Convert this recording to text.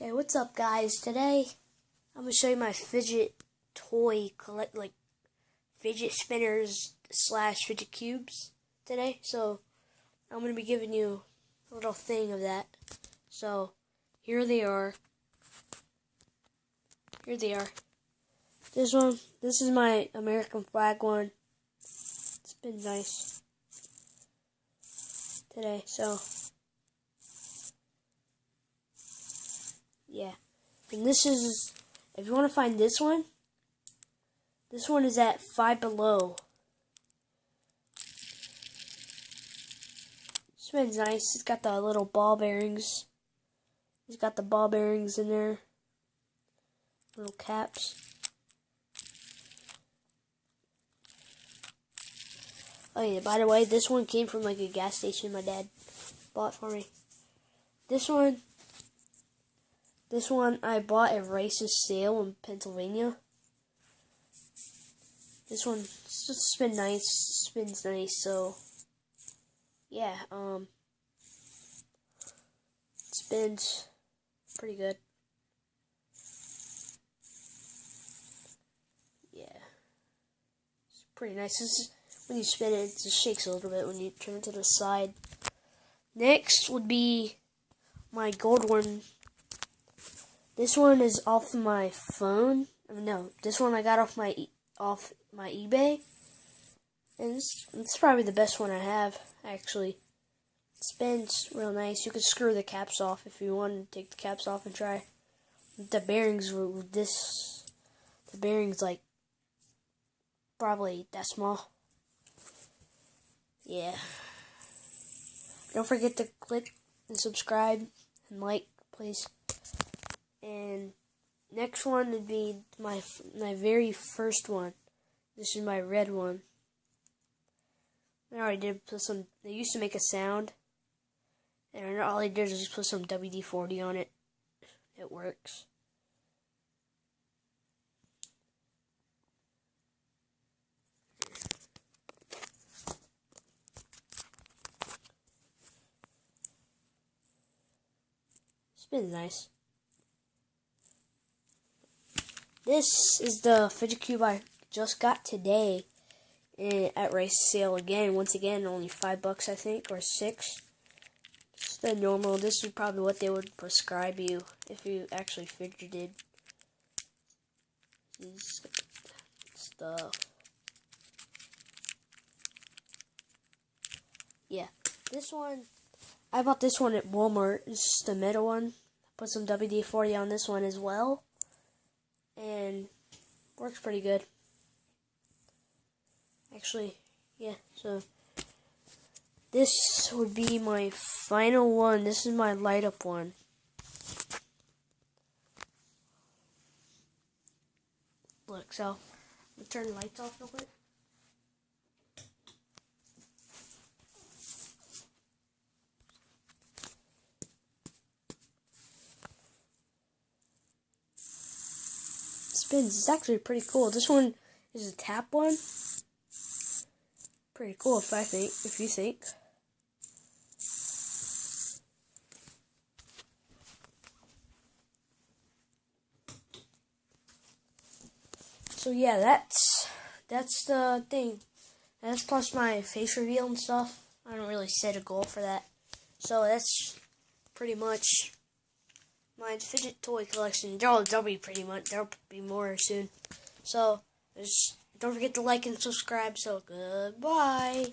Okay, what's up, guys? Today I'm gonna show you my fidget toy fidget spinners / fidget cubes today. So I'm gonna be giving you a little thing of that. So here they are. This is my American flag one. It's been nice today. So yeah. And this is, if you want to find this one is at Five Below. This one's nice. It's got the little ball bearings. It's got the ball bearings in there. Little caps. Oh yeah, by the way, this one came from like a gas station my dad bought for me. This one I bought at Rice's sale in Pennsylvania. This one just spins nice, so yeah, spins pretty good. Yeah, it's pretty nice. This is, when you spin it, it just shakes a little bit when you turn it to the side. Next would be my gold one. This one is off my phone. No, this one I got off my eBay, and it's probably the best one I have, actually. It spins real nice. You could screw the caps off if you want to take the caps off and try. The bearings with this, the bearings like probably that small. Yeah. Don't forget to click and subscribe and like, please. And next one would be my very first one. This is my red one. I already did put some. They used to make a sound, and all I did is just put some WD-40 on it. It works. Spins nice. This is the fidget cube I just got today at Rice's sale again. Once again, only $5 I think, or $6. It's the normal. This is probably what they would prescribe you if you actually fidgeted. This stuff. Yeah, this one, I bought this one at Walmart. This is the middle one. Put some WD-40 on this one as well. And works pretty good. Actually, yeah, so this would be my final one. This is my light up one. Look, so I'm gonna turn the lights off real quick. Spins. It's actually pretty cool. This one is a tap one. Pretty cool if you think. So yeah, that's the thing. That's plus my face reveal and stuff. I don't really set a goal for that. So that's pretty much my fidget toy collection. There'll be more soon. So don't forget to like and subscribe. So goodbye.